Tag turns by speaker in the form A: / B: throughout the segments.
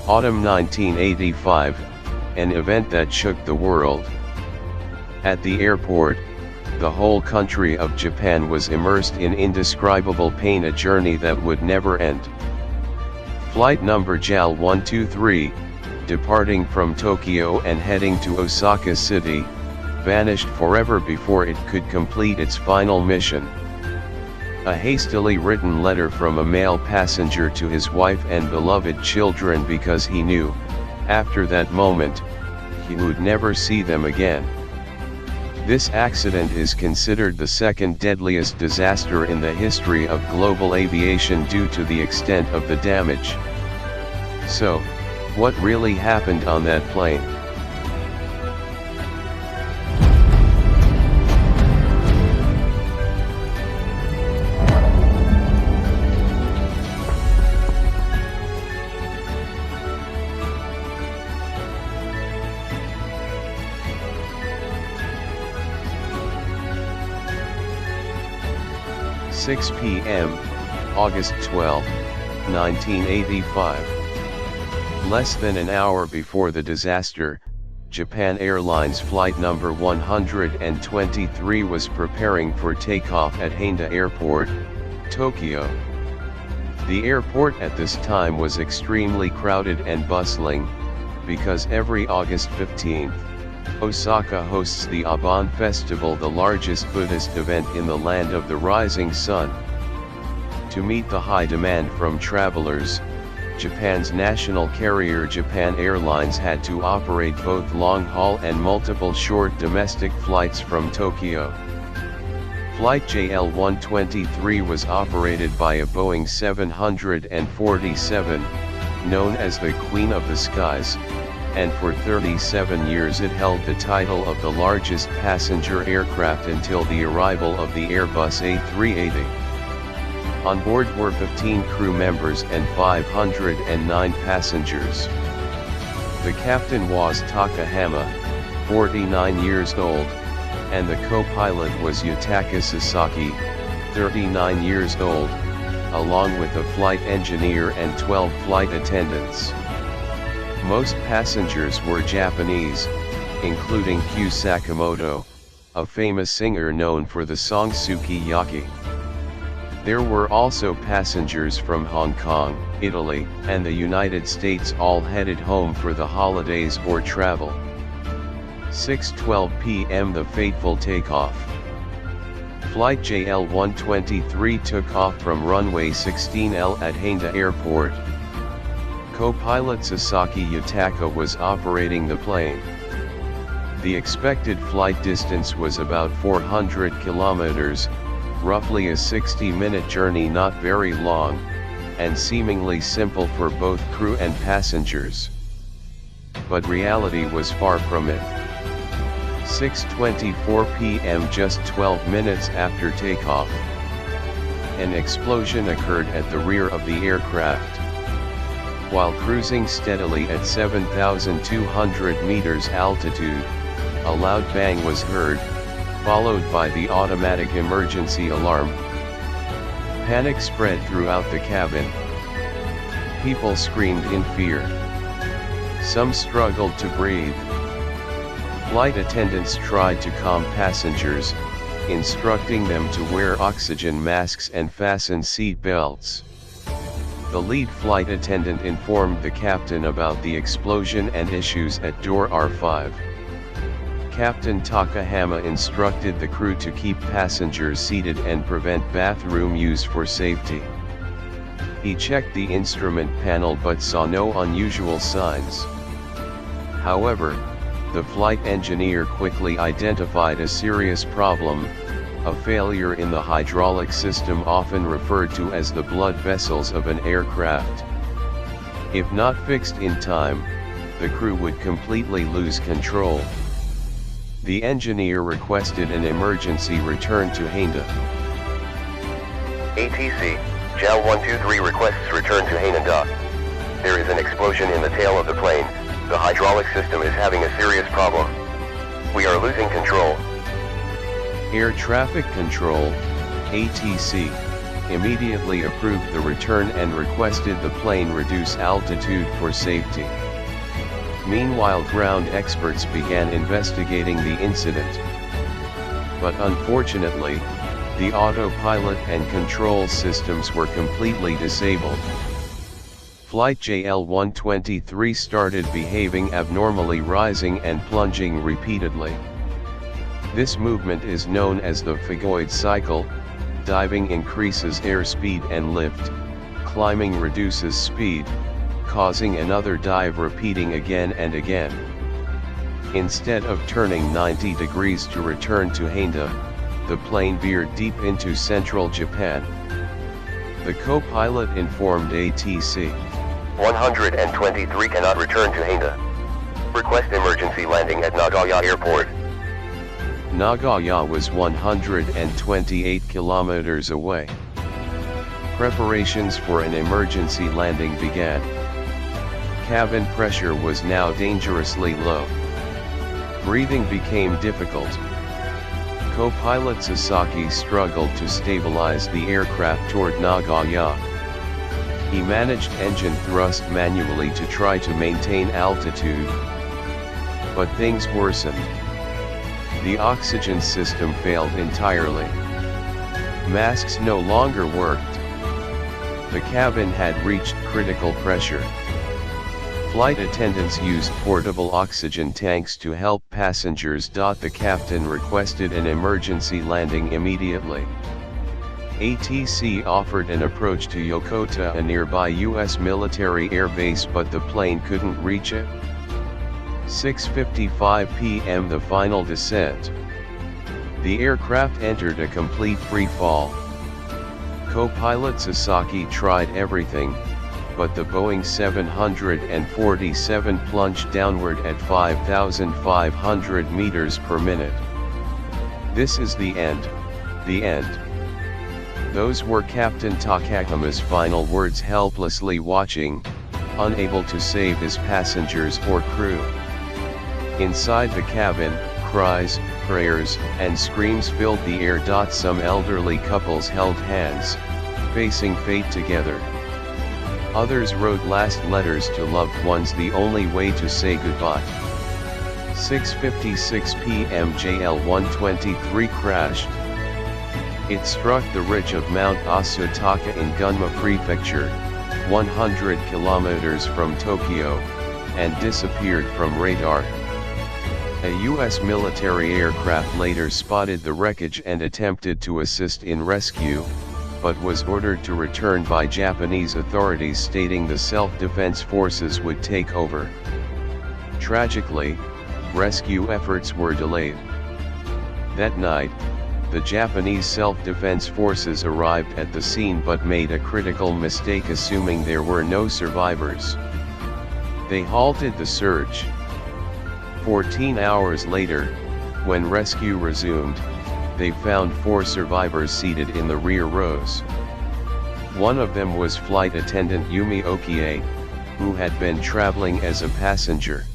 A: Autumn 1985, an event that shook the world. At the airport, the whole country of Japan was immersed in indescribable pain, a journey that would never end. Flight number JAL 123, departing from Tokyo and heading to Osaka City, vanished forever before it could complete its final mission. A hastily written letter from a male passenger to his wife and beloved children, because he knew, after that moment, he would never see them again. This accident is considered the second deadliest disaster in the history of global aviation due to the extent of the damage. So, what really happened on that plane? (6 p.m., August 12, 1985). Less than an hour before the disaster, Japan Airlines flight number 123 was preparing for takeoff at Haneda Airport, Tokyo. The airport at this time was extremely crowded and bustling, because every August 15th, Osaka hosts the Obon Festival, the largest Buddhist event in the land of the rising sun. To meet the high demand from travelers, Japan's national carrier Japan Airlines had to operate both long-haul and multiple short domestic flights from Tokyo. Flight JL-123 was operated by a Boeing 747, known as the Queen of the Skies, and for 37 years it held the title of the largest passenger aircraft until the arrival of the Airbus A380. On board were 15 crew members and 509 passengers. The captain was Takahama, 49 years old, and the co-pilot was Yutaka Sasaki, 39 years old, along with a flight engineer and 12 flight attendants. Most passengers were Japanese, including Kyu Sakamoto, a famous singer known for the song Sukiyaki. There were also passengers from Hong Kong, Italy, and the United States, all headed home for the holidays or travel. 6:12 p.m. the fateful takeoff. Flight JL-123 took off from runway 16L at Haneda Airport. Co-pilot Sasaki Yutaka was operating the plane. The expected flight distance was about 400 kilometers, roughly a 60-minute journey, not very long, and seemingly simple for both crew and passengers. But reality was far from it. 6:24 p.m. just 12 minutes after takeoff, an explosion occurred at the rear of the aircraft. While cruising steadily at 7,200 meters altitude, a loud bang was heard, followed by the automatic emergency alarm. Panic spread throughout the cabin. People screamed in fear. Some struggled to breathe. Flight attendants tried to calm passengers, instructing them to wear oxygen masks and fasten seat belts. The lead flight attendant informed the captain about the explosion and issues at door R5. Captain Takahama instructed the crew to keep passengers seated and prevent bathroom use for safety. He checked the instrument panel but saw no unusual signs. However, the flight engineer quickly identified a serious problem, a failure in the hydraulic system, often referred to as the blood vessels of an aircraft. If not fixed in time, the crew would completely lose control. The engineer requested an emergency return to Haneda.
B: ATC, JAL 123 requests return to Haneda. There is an explosion in the tail of the plane. The hydraulic system is having a serious problem. We are losing control.
A: Air Traffic Control, ATC, immediately approved the return and requested the plane reduce altitude for safety. Meanwhile, ground experts began investigating the incident. But unfortunately, the autopilot and control systems were completely disabled. Flight JL-123 started behaving abnormally, rising and plunging repeatedly. This movement is known as the phagoid cycle. Diving increases airspeed and lift, climbing reduces speed, causing another dive, repeating again and again. Instead of turning 90 degrees to return to Haneda, the plane veered deep into central Japan. The co-pilot informed ATC.
B: 123 cannot return to Haneda. Request emergency landing at Nagoya Airport.
A: Nagoya was 128 kilometers away. Preparations for an emergency landing began. Cabin pressure was now dangerously low. Breathing became difficult. Co-pilot Sasaki struggled to stabilize the aircraft toward Nagoya. He managed engine thrust manually to try to maintain altitude. But things worsened. The oxygen system failed entirely. Masks no longer worked. The cabin had reached critical pressure. Flight attendants used portable oxygen tanks to help passengers. The captain requested an emergency landing immediately. ATC offered an approach to Yokota, a nearby U.S. military air base, but the plane couldn't reach it. 6:55 p.m. the final descent. The aircraft entered a complete free fall. Co-pilot Sasaki tried everything, but the Boeing 747 plunged downward at 5,500 meters per minute. "This is the end, the end." Those were Captain Takahama's final words, helplessly watching, unable to save his passengers or crew. Inside the cabin, cries, prayers, and screams filled the air. Some elderly couples held hands, facing fate together. Others wrote last letters to loved ones, the only way to say goodbye. 6:56 p.m. JL-123 crashed. It struck the ridge of Mount Osaka in Gunma Prefecture, 100 kilometers from Tokyo, and disappeared from radar. A U.S. military aircraft later spotted the wreckage and attempted to assist in rescue, but was ordered to return by Japanese authorities, stating the self-defense forces would take over. Tragically, rescue efforts were delayed. That night, the Japanese self-defense forces arrived at the scene but made a critical mistake, assuming there were no survivors. They halted the search. 14 hours later, when rescue resumed, they found 4 survivors seated in the rear rows. One of them was flight attendant Yumi Okie, who had been traveling as a passenger.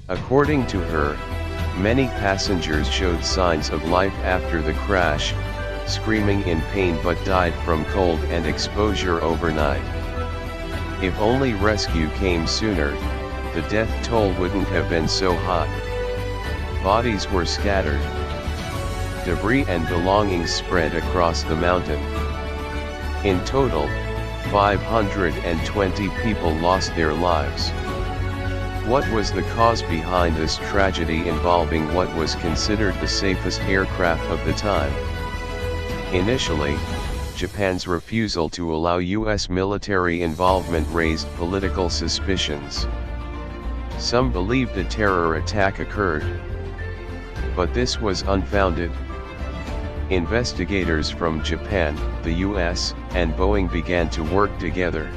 A: According to her, many passengers showed signs of life after the crash, screaming in pain, but died from cold and exposure overnight. If only rescue came sooner, the death toll wouldn't have been so high. Bodies were scattered. Debris and belongings spread across the mountain. In total, 520 people lost their lives. What was the cause behind this tragedy involving what was considered the safest aircraft of the time? Initially, Japan's refusal to allow U.S. military involvement raised political suspicions. Some believed a terror attack occurred. But this was unfounded. Investigators from Japan, the US, and Boeing began to work together.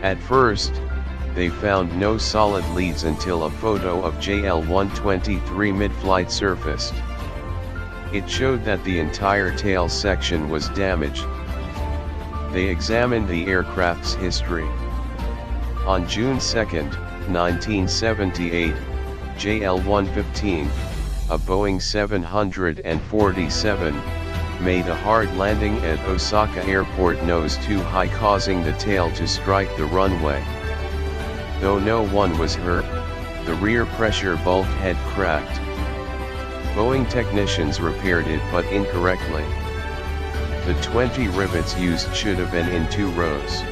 A: At first, they found no solid leads until a photo of JL-123 mid-flight surfaced. It showed that the entire tail section was damaged. They examined the aircraft's history. On June 2, 1978, JL-115, a Boeing 747, made a hard landing at Osaka Airport nose too high, causing the tail to strike the runway. Though no one was hurt, the rear pressure bulkhead cracked. Boeing technicians repaired it but incorrectly. The 20 rivets used should have been in 2 rows.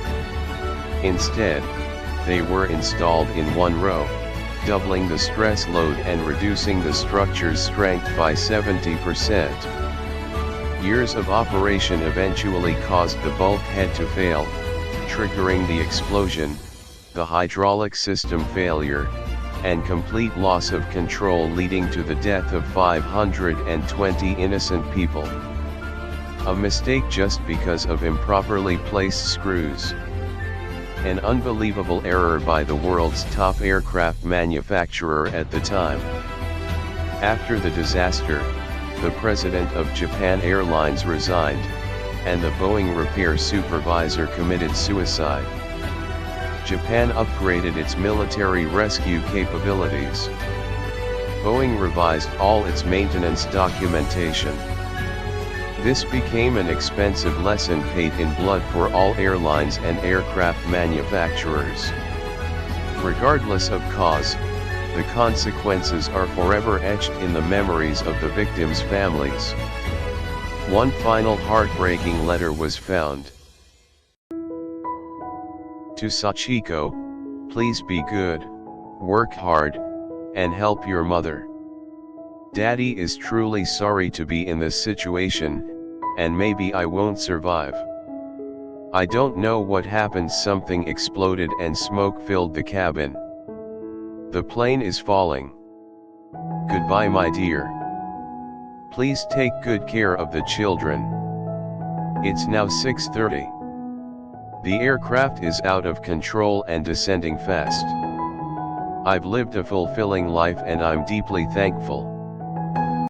A: Instead, they were installed in 1 row, doubling the stress load and reducing the structure's strength by 70%. Years of operation eventually caused the bulkhead to fail, triggering the explosion, the hydraulic system failure, and complete loss of control, leading to the death of 520 innocent people. A mistake just because of improperly placed screws. An unbelievable error by the world's top aircraft manufacturer at the time. After the disaster, the president of Japan Airlines resigned, and the Boeing repair supervisor committed suicide. Japan upgraded its military rescue capabilities. Boeing revised all its maintenance documentation. This became an expensive lesson paid in blood for all airlines and aircraft manufacturers. Regardless of cause, the consequences are forever etched in the memories of the victims' families. One final heartbreaking letter was found. To Sachiko, please be good, work hard, and help your mother. Daddy is truly sorry to be in this situation, and maybe I won't survive. I don't know what happened, something exploded and smoke filled the cabin. The plane is falling. Goodbye, my dear. Please take good care of the children. It's now 6:30. The aircraft is out of control and descending fast. I've lived a fulfilling life and I'm deeply thankful.